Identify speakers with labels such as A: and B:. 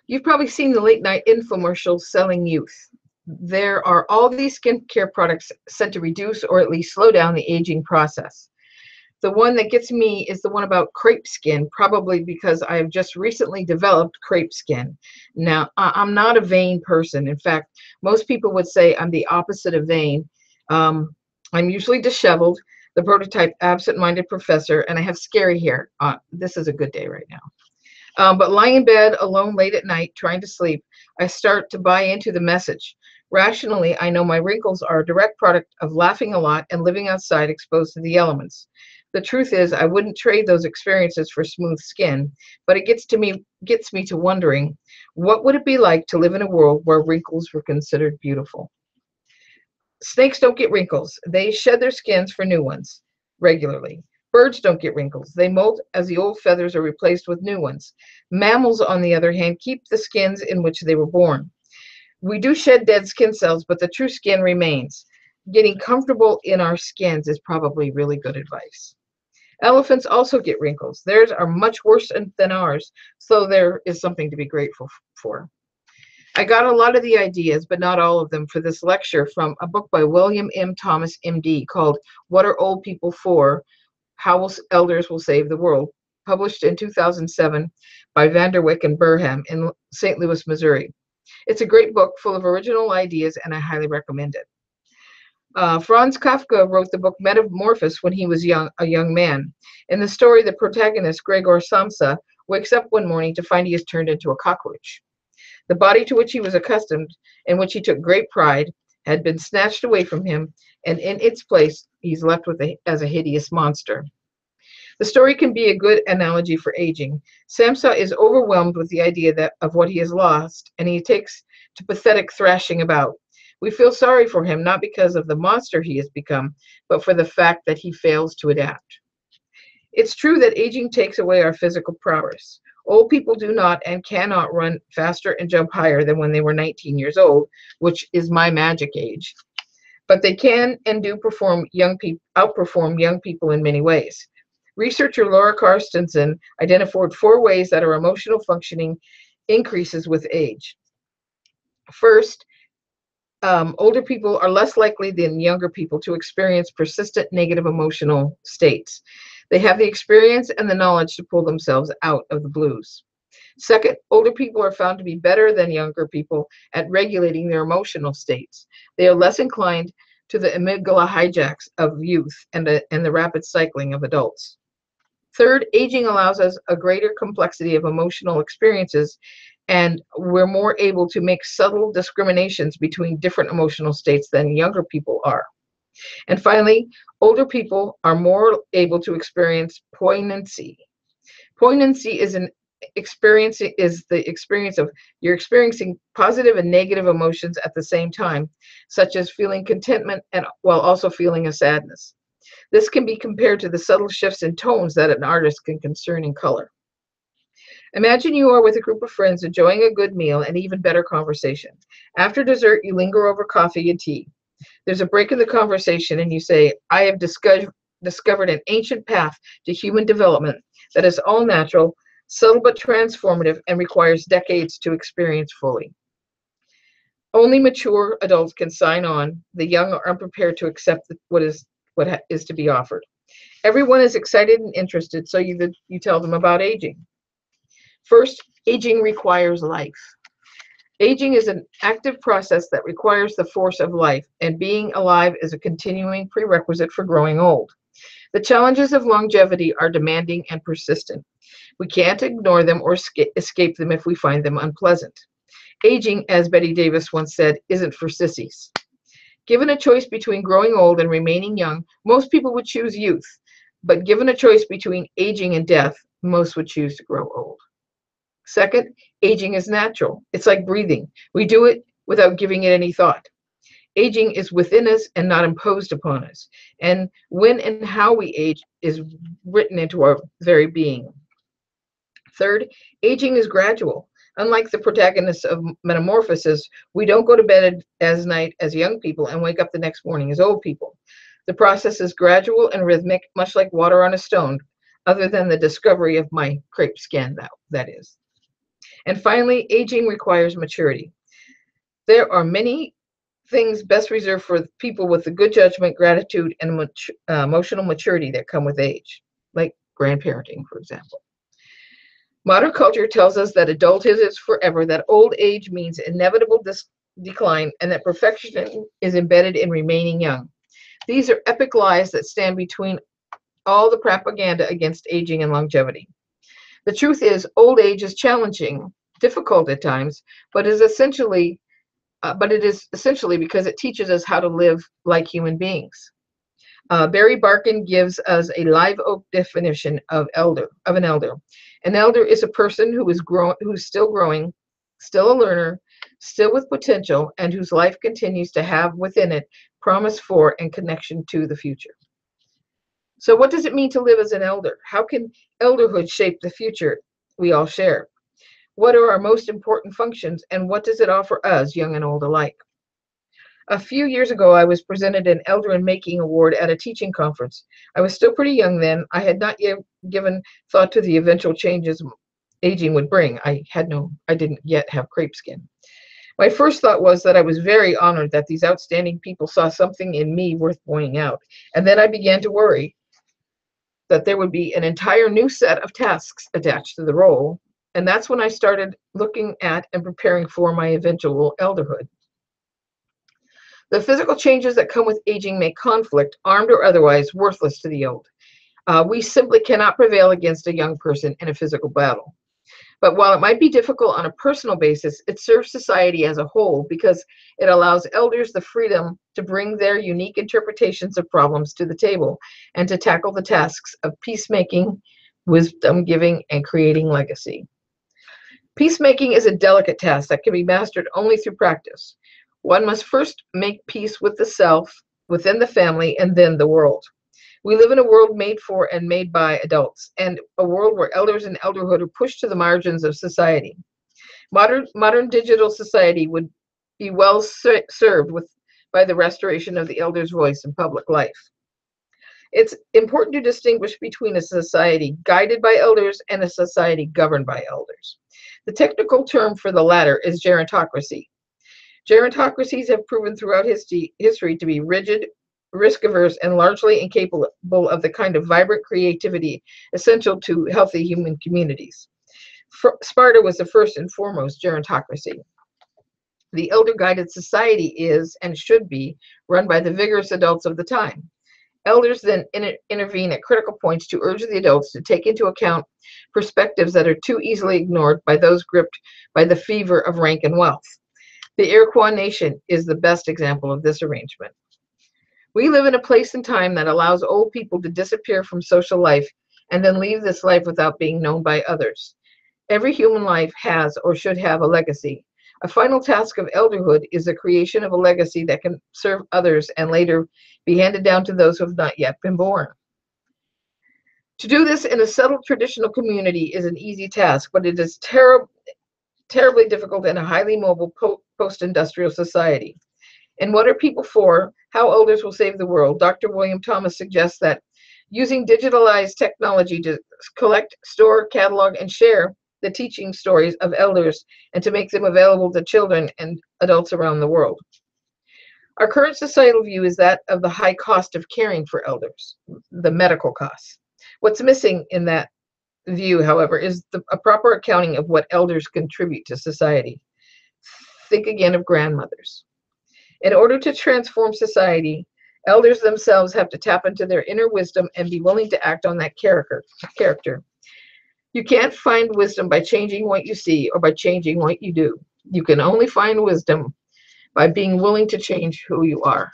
A: You've probably seen the late night infomercials selling youth. There are all these skincare products said to reduce or at least slow down the aging process. The one that gets me is the one about crepe skin, probably because I have just recently developed crepe skin. Now, I'm not a vain person. In fact, most people would say I'm the opposite of vain. Um, I'm usually disheveled, the prototype absent minded professor, and I have scary hair. This is a good day right now. But lying in bed alone late at night, trying to sleep, I start to buy into the message. Rationally, I know my wrinkles are a direct product of laughing a lot and living outside exposed to the elements. The truth is, I wouldn't trade those experiences for smooth skin, but it gets me to wondering, what would it be like to live in a world where wrinkles were considered beautiful? Snakes don't get wrinkles. They shed their skins for new ones regularly. Birds don't get wrinkles. They molt as the old feathers are replaced with new ones. Mammals, on the other hand, keep the skins in which they were born. We do shed dead skin cells, but the true skin remains. Getting comfortable in our skins is probably really good advice. Elephants also get wrinkles. Theirs are much worse than ours, so there is something to be grateful for. I got a lot of the ideas, but not all of them, for this lecture from a book by William M. Thomas, MD, called What Are Old People For? How Elders Will Save the World, published in 2007 by Vanderwyck and Burham in St. Louis, Missouri. It's a great book full of original ideas, and I highly recommend it. Franz Kafka wrote the book Metamorphosis when he was a young man. In the story, the protagonist, Gregor Samsa, wakes up one morning to find he is turned into a cockroach. The body to which he was accustomed, in which he took great pride, had been snatched away from him, and in its place, he's left as a hideous monster. The story can be a good analogy for aging. Samsa is overwhelmed with the idea of what he has lost, and he takes to pathetic thrashing about. We feel sorry for him, not because of the monster he has become, but for the fact that he fails to adapt. It's true that aging takes away our physical prowess. Old people do not and cannot run faster and jump higher than when they were 19 years old, which is my magic age. But they can and do outperform young people in many ways. Researcher Laura Carstensen identified 4 ways that our emotional functioning increases with age. First, older people are less likely than younger people to experience persistent negative emotional states. They have the experience and the knowledge to pull themselves out of the blues. Second, older people are found to be better than younger people at regulating their emotional states. They are less inclined to the amygdala hijacks of youth and the rapid cycling of adults. Third, aging allows us a greater complexity of emotional experiences, and we're more able to make subtle discriminations between different emotional states than younger people are. And finally, older people are more able to experience poignancy. Poignancy is the experience of you're experiencing positive and negative emotions at the same time, such as feeling contentment and while also feeling a sadness. This can be compared to the subtle shifts in tones that an artist can discern in color. Imagine you are with a group of friends enjoying a good meal and even better conversation. After dessert, you linger over coffee and tea. There's a break in the conversation and you say, I have discovered an ancient path to human development that is all natural, subtle but transformative, and requires decades to experience fully. Only mature adults can sign on. The young are unprepared to accept what is to be offered. Everyone is excited and interested, so you tell them about aging. First, aging requires life. Aging is an active process that requires the force of life, and being alive is a continuing prerequisite for growing old. The challenges of longevity are demanding and persistent. We can't ignore them or escape them if we find them unpleasant. Aging, as Betty Davis once said, isn't for sissies. Given a choice between growing old and remaining young, most people would choose youth. But given a choice between aging and death, most would choose to grow old. Second, aging is natural. It's like breathing. We do it without giving it any thought. Aging is within us and not imposed upon us. And when and how we age is written into our very being. Third, aging is gradual. Unlike the protagonists of Metamorphosis, we don't go to bed as night as young people and wake up the next morning as old people. The process is gradual and rhythmic, much like water on a stone, other than the discovery of my crepe skin, that is. And finally, aging requires maturity. There are many things best reserved for people with the good judgment, gratitude, and emotional maturity that come with age, like grandparenting, for example. Modern culture tells us that adulthood is forever, that old age means inevitable decline, and that perfection is embedded in remaining young. These are epic lies that stand between all the propaganda against aging and longevity. The truth is, old age is challenging, difficult at times, but it is essentially because it teaches us how to live like human beings. Barry Barkin gives us a live oak definition of an elder. An elder is a person who's still growing, still a learner, still with potential, and whose life continues to have within it promise for and connection to the future. So what does it mean to live as an elder? How can elderhood shape the future we all share? What are our most important functions, and what does it offer us, young and old alike? A few years ago, I was presented an Elder in Making award at a teaching conference. I was still pretty young then. I had not yet given thought to the eventual changes aging would bring. I didn't yet have crepe skin. My first thought was that I was very honored that these outstanding people saw something in me worth pointing out. And then I began to worry that there would be an entire new set of tasks attached to the role. And that's when I started looking at and preparing for my eventual elderhood. The physical changes that come with aging make conflict, armed or otherwise, worthless to the old. We simply cannot prevail against a young person in a physical battle. But while it might be difficult on a personal basis, it serves society as a whole because it allows elders the freedom to bring their unique interpretations of problems to the table and to tackle the tasks of peacemaking, wisdom giving, and creating legacy. Peacemaking is a delicate task that can be mastered only through practice. One must first make peace with the self, within the family, and then the world. We live in a world made for and made by adults, and a world where elders and elderhood are pushed to the margins of society. Modern digital society would be well served by the restoration of the elder's voice in public life. It's important to distinguish between a society guided by elders and a society governed by elders. The technical term for the latter is gerontocracy. Gerontocracies have proven throughout history to be rigid, risk-averse, and largely incapable of the kind of vibrant creativity essential to healthy human communities. Sparta was the first and foremost gerontocracy. The elder-guided society is, and should be, run by the vigorous adults of the time. Elders then intervene at critical points to urge the adults to take into account perspectives that are too easily ignored by those gripped by the fever of rank and wealth. The Iroquois nation is the best example of this arrangement. We live in a place and time that allows old people to disappear from social life and then leave this life without being known by others. Every human life has or should have a legacy. A final task of elderhood is the creation of a legacy that can serve others and later be handed down to those who have not yet been born. To do this in a settled traditional community is an easy task, but it is terribly difficult in a highly mobile post-industrial society. And what are people for? How elders will save the world? Dr. William Thomas suggests that using digitalized technology to collect, store, catalog, and share the teaching stories of elders and to make them available to children and adults around the world. Our current societal view is that of the high cost of caring for elders, the medical costs. What's missing in that view, however, is a proper accounting of what elders contribute to society. Think again of grandmothers. In order to transform society, elders themselves have to tap into their inner wisdom and be willing to act on that character. You can't find wisdom by changing what you see or by changing what you do. You can only find wisdom by being willing to change who you are.